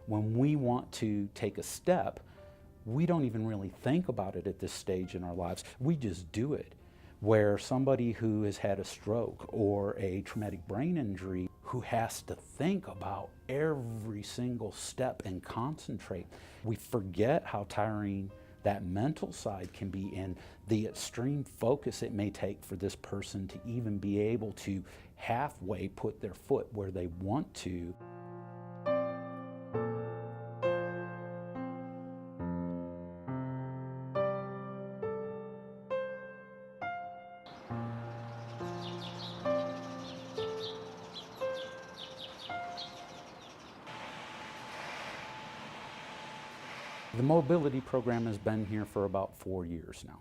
when we want to take a step, we don't even really think about it at this stage in our lives. We just do it. Where somebody who has had a stroke or a traumatic brain injury, who has to think about every single step and concentrate, we forget how tiring that mental side can be and the extreme focus it may take for this person to even be able to halfway put their foot where they want to. The mobility program has been here for about 4 years now.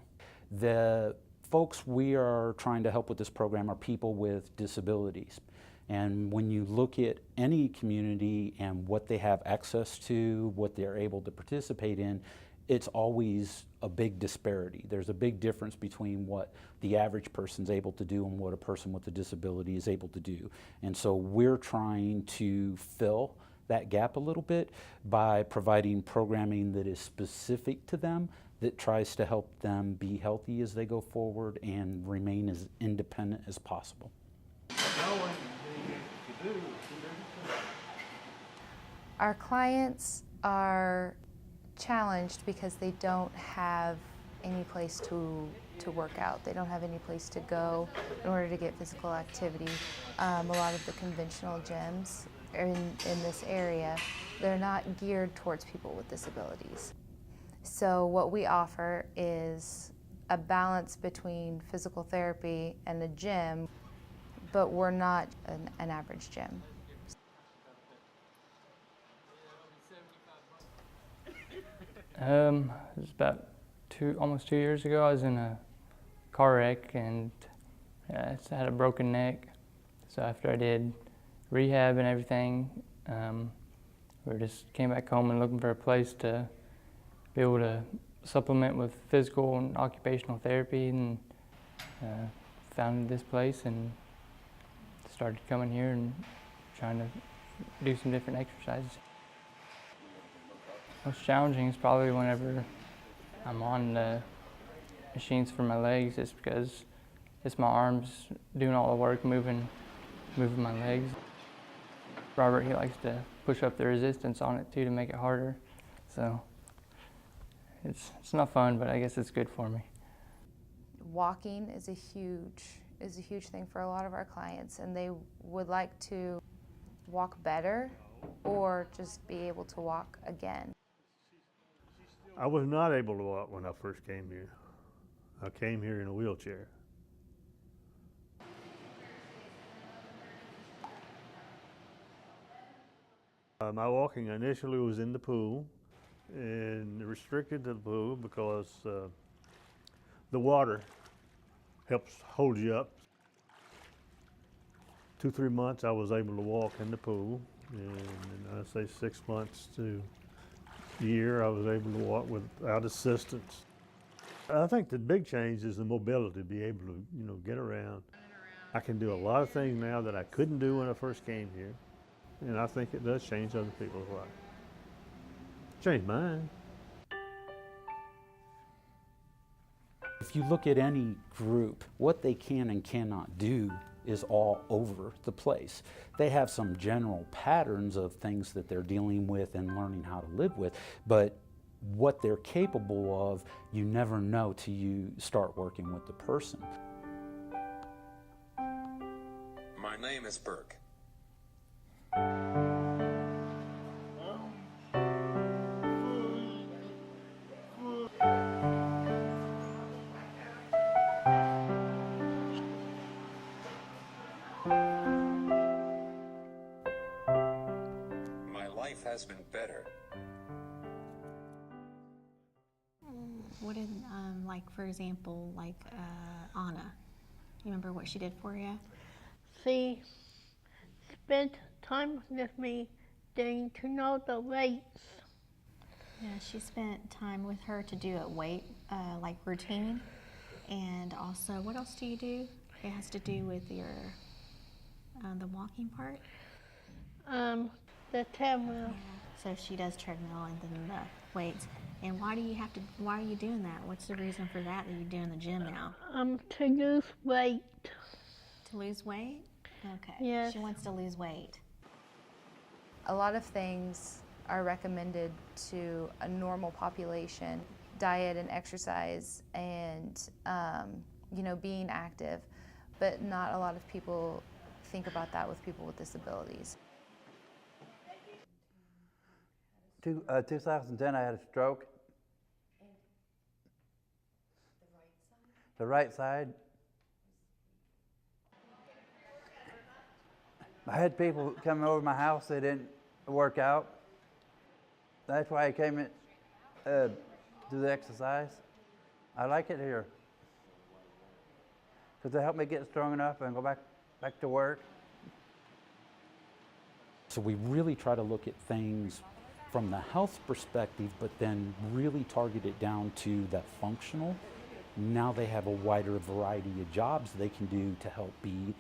The folks we are trying to help with this program are people with disabilities. And when you look at any community and what they have access to, what they're able to participate in, it's always a big disparity. There's a big difference between what the average person's able to do and what a person with a disability is able to do. And so we're trying to fill that gap a little bit by providing programming that is specific to them, that tries to help them be healthy as they go forward and remain as independent as possible. Our clients are challenged because they don't have any place to work out. They don't have any place to go in order to get physical activity. A lot of the conventional gyms in this area, they're not geared towards people with disabilities. So what we offer is a balance between physical therapy and a gym, but we're not an average gym. It was about almost 2 years ago. I was in a car wreck and I had a broken neck. So after I did rehab and everything, we just came back home and looking for a place to be able to supplement with physical and occupational therapy, and found this place and started coming here and trying to do some different exercises. Most challenging is probably whenever I'm on the machines for my legs, just because it's my arms doing all the work, moving my legs. Robert, he likes to push up the resistance on it too to make it harder. So it's not fun, but I guess it's good for me. Walking is a huge thing for a lot of our clients, and they would like to walk better or just be able to walk again. I was not able to walk when I first came here. I came here in a wheelchair. My walking initially was in the pool, and restricted to the pool because the water helps hold you up. 2-3 months I was able to walk in the pool, and I'd say 6 months to a year I was able to walk without assistance. I think the big change is the mobility, be able to get around. I can do a lot of things now that I couldn't do when I first came here, and I think it does change other people's lives. Changed mine. If you look at any group, what they can and cannot do is all over the place. They have some general patterns of things that they're dealing with and learning how to live with, but what they're capable of, you never know till you start working with the person. My name is Burke. My life has been better. What did, like, for example, like Anna, you remember what she did for you? She spent time with me getting to know the weights. Yeah, she spent time with her to do a weight, like routine. And also, what else do you do? It has to do with your, the walking part? The 10 wheel. Yeah. So she does treadmill and then the weights. And why are you doing that? What's the reason for that you're doing the gym now? To lose weight. To lose weight? Okay. Yes. She wants to lose weight. A lot of things are recommended to a normal population, diet and exercise and being active, but not a lot of people think about that with people with disabilities. 2010, I had a stroke. The right side. I had people coming over my house, they didn't work out. That's why I came in to do the exercise. I like it here. Because it helped me get strong enough and go back to work. So we really try to look at things from the health perspective, but then really target it down to that functional. Now they have a wider variety of jobs they can do to help be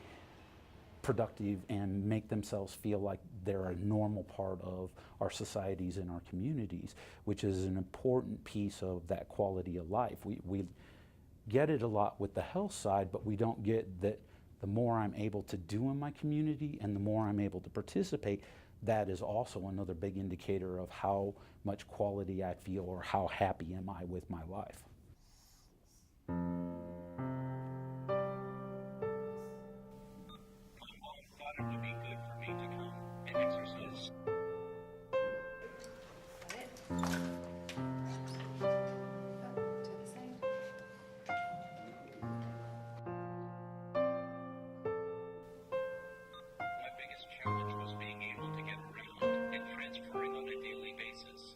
productive and make themselves feel like they're a normal part of our societies and our communities, which is an important piece of that quality of life. We get it a lot with the health side, but we don't get that the more I'm able to do in my community and the more I'm able to participate, that is also another big indicator of how much quality I feel or how happy am I with my life. It would be good for me to come and exercise. My biggest challenge was being able to get around and transferring on a daily basis.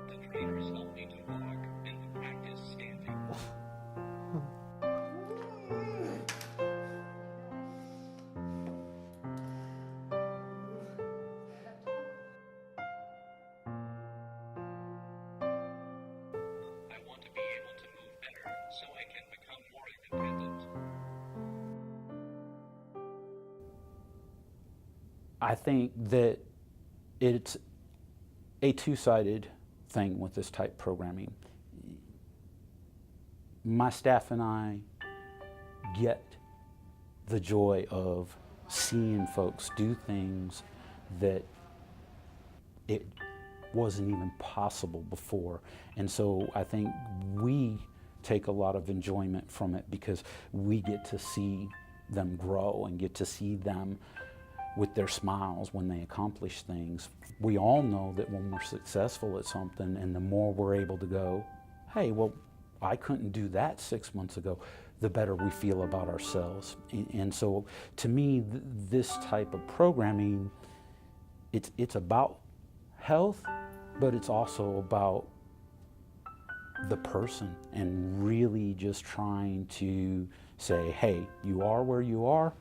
The trainers helped me to walk and practice standing. I want to be able to move better so I can become more independent. I think that it's a two-sided thing with this type programming. My staff and I get the joy of seeing folks do things that it wasn't even possible before. And so I think we take a lot of enjoyment from it because we get to see them grow and get to see them with their smiles when they accomplish things. We all know that when we're successful at something and the more we're able to go, hey, well, I couldn't do that 6 months ago, the better we feel about ourselves. And so to me, this type of programming, it's about health, but it's also about the person and really just trying to say, hey, you are where you are,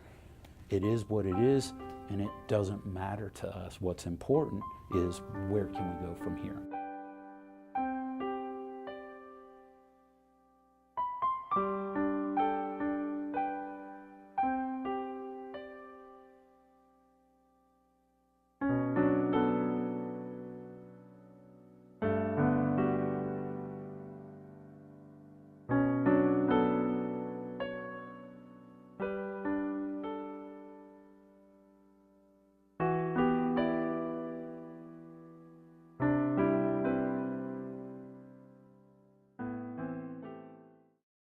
it is what it is, and it doesn't matter to us. What's important is where can we go from here?